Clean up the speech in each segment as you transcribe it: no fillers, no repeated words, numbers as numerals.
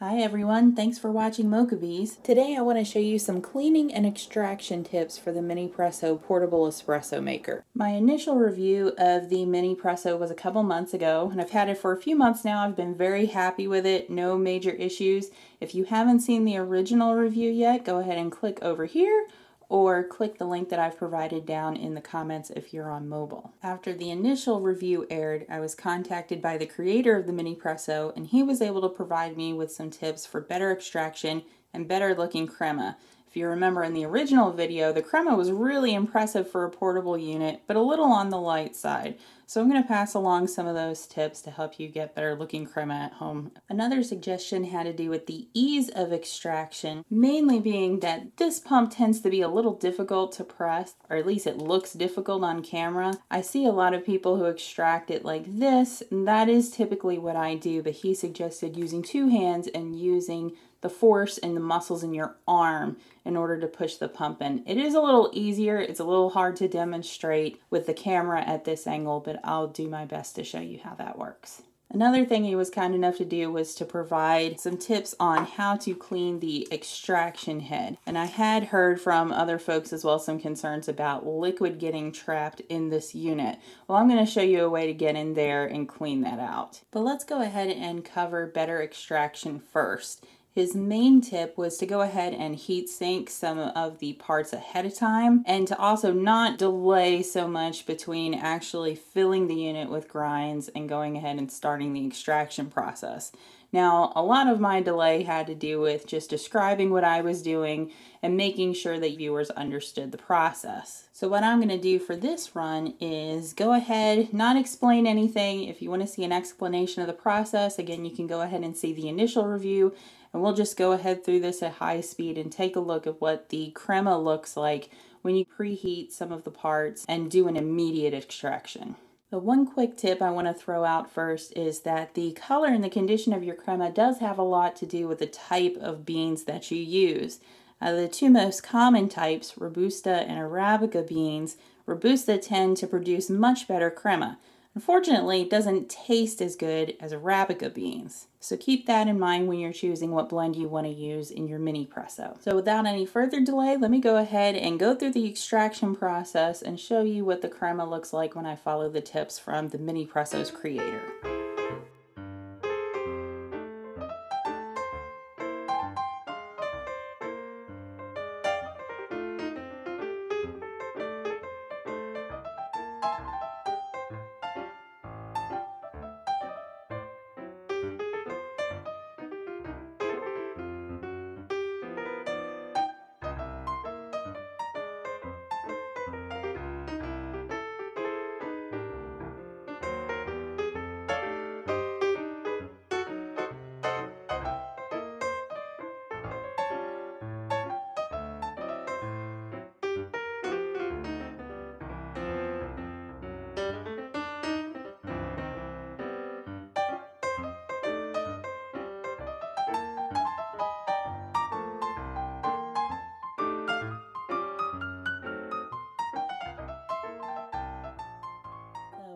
Hi everyone, thanks for watching MokaBees. Today I want to show you some cleaning and extraction tips for the Minipresso portable espresso maker. My initial review of the Minipresso was a couple months ago, and I've had it for a few months now. I've been very happy with it, no major issues. If you haven't seen the original review yet, go ahead and click over here, or click the link that I've provided down in the comments if you're on mobile. After the initial review aired, I was contacted by the creator of the Minipresso, and he was able to provide me with some tips for better extraction and better looking crema. If you remember in the original video, the crema was really impressive for a portable unit, but a little on the light side. So I'm going to pass along some of those tips to help you get better looking crema at home. Another suggestion had to do with the ease of extraction, mainly being that this pump tends to be a little difficult to press, or at least it looks difficult on camera. I see a lot of people who extract it like this, and that is typically what I do, but he suggested using two hands and using the force and the muscles in your arm in order to push the pump in. It is a little easier. It's a little hard to demonstrate with the camera at this angle, but I'll do my best to show you how that works. Another thing he was kind enough to do was to provide some tips on how to clean the extraction head. And I had heard from other folks as well some concerns about liquid getting trapped in this unit. Well, I'm going to show you a way to get in there and clean that out. But let's go ahead and cover better extraction first. His main tip was to go ahead and heat sink some of the parts ahead of time, and to also not delay so much between actually filling the unit with grinds and going ahead and starting the extraction process. Now, a lot of my delay had to do with just describing what I was doing and making sure that viewers understood the process. So what I'm going to do for this run is go ahead, not explain anything. If you want to see an explanation of the process, again, you can go ahead and see the initial review, and we'll just go ahead through this at high speed and take a look at what the crema looks like when you preheat some of the parts and do an immediate extraction. The one quick tip I want to throw out first is that the color and the condition of your crema does have a lot to do with the type of beans that you use. The two most common types, Robusta and Arabica beans, Robusta tend to produce much better crema. Unfortunately, it doesn't taste as good as Arabica beans. So keep that in mind when you're choosing what blend you want to use in your Minipresso. So without any further delay, let me go ahead and go through the extraction process and show you what the crema looks like when I follow the tips from the Minipresso's creator.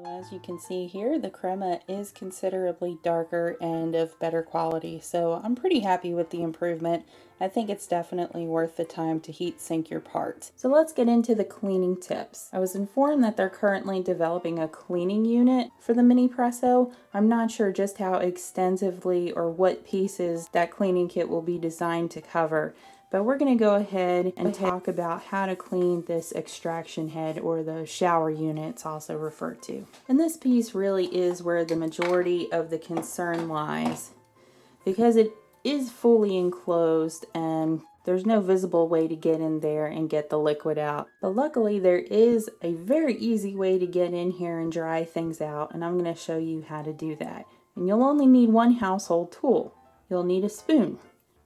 As you can see here, the crema is considerably darker and of better quality, so I'm pretty happy with the improvement. I think it's definitely worth the time to heat sink your parts. So let's get into the cleaning tips. I was informed that they're currently developing a cleaning unit for the Minipresso. I'm not sure just how extensively or what pieces that cleaning kit will be designed to cover. But we're going to go ahead and talk about how to clean this extraction head, or the shower unit it's also referred to. And this piece really is where the majority of the concern lies, because it is fully enclosed and there's no visible way to get in there and get the liquid out. But luckily there is a very easy way to get in here and dry things out, and I'm going to show you how to do that. And you'll only need one household tool. You'll need a spoon.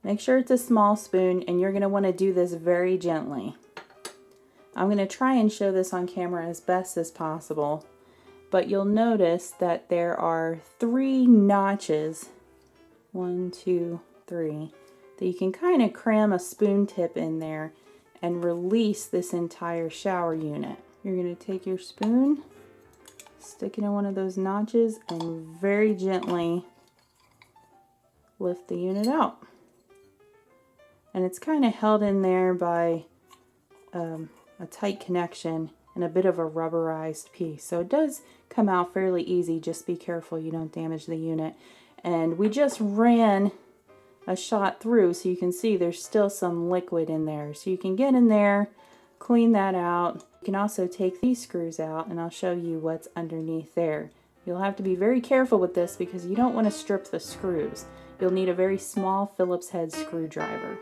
Make sure it's a small spoon, and you're going to want to do this very gently. I'm going to try and show this on camera as best as possible, but you'll notice that there are 3 notches, 1, 2, 3, that you can kind of cram a spoon tip in there and release this entire shower unit. You're going to take your spoon, stick it in one of those notches, and very gently lift the unit out. And it's kind of held in there by a tight connection and a bit of a rubberized piece. So it does come out fairly easy. Just be careful you don't damage the unit. And we just ran a shot through, so you can see there's still some liquid in there. So you can get in there, clean that out. You can also take these screws out, and I'll show you what's underneath there. You'll have to be very careful with this because you don't want to strip the screws. You'll need a very small Phillips head screwdriver.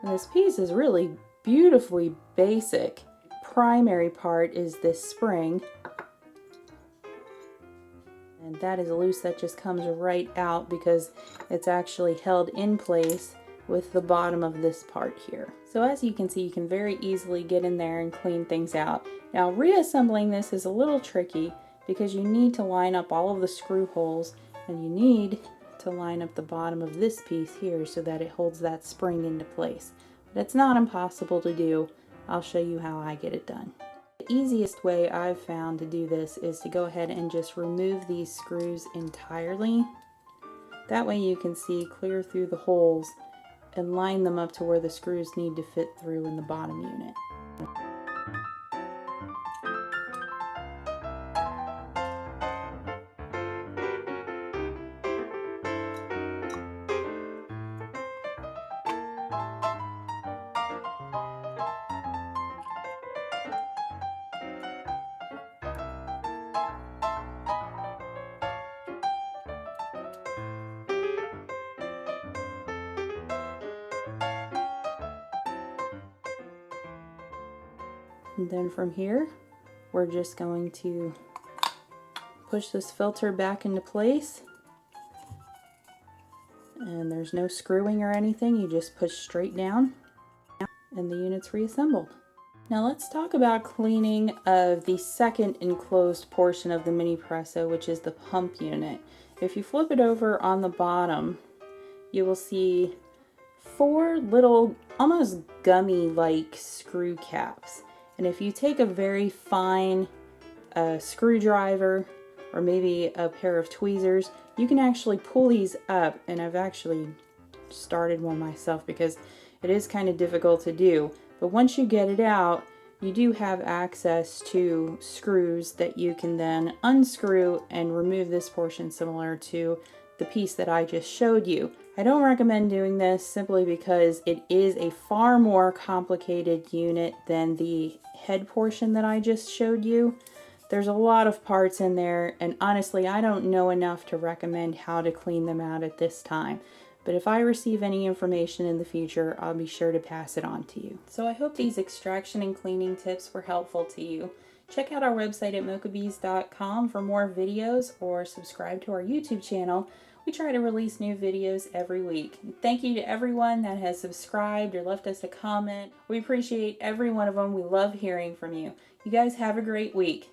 And this piece is really beautifully basic. Primary part is this spring, and that is loose. That just comes right out because it's actually held in place with the bottom of this part here. So as you can see, you can very easily get in there and clean things out. Now reassembling this is a little tricky because you need to line up all of the screw holes, and you need to line up the bottom of this piece here so that it holds that spring into place. But it's not impossible to do. I'll show you how I get it done. The easiest way I've found to do this is to go ahead and just remove these screws entirely. That way you can see clear through the holes and line them up to where the screws need to fit through in the bottom unit. And then from here, we're just going to push this filter back into place. And there's no screwing or anything, you just push straight down and the unit's reassembled. Now let's talk about cleaning of the second enclosed portion of the Minipresso, which is the pump unit. If you flip it over on the bottom, you will see 4 little almost gummy-like screw caps. And if you take a very fine screwdriver or maybe a pair of tweezers, you can actually pull these up. And I've actually started one myself because it is kind of difficult to do. But once you get it out, you do have access to screws that you can then unscrew and remove this portion, similar to the piece that I just showed you. I don't recommend doing this simply because it is a far more complicated unit than the head portion that I just showed you. There's a lot of parts in there, and honestly, I don't know enough to recommend how to clean them out at this time. But if I receive any information in the future, I'll be sure to pass it on to you. So I hope these extraction and cleaning tips were helpful to you. Check out our website at MokaBees.com for more videos, or subscribe to our YouTube channel. We try to release new videos every week. Thank you to everyone that has subscribed or left us a comment. We appreciate every one of them. We love hearing from you. You guys have a great week.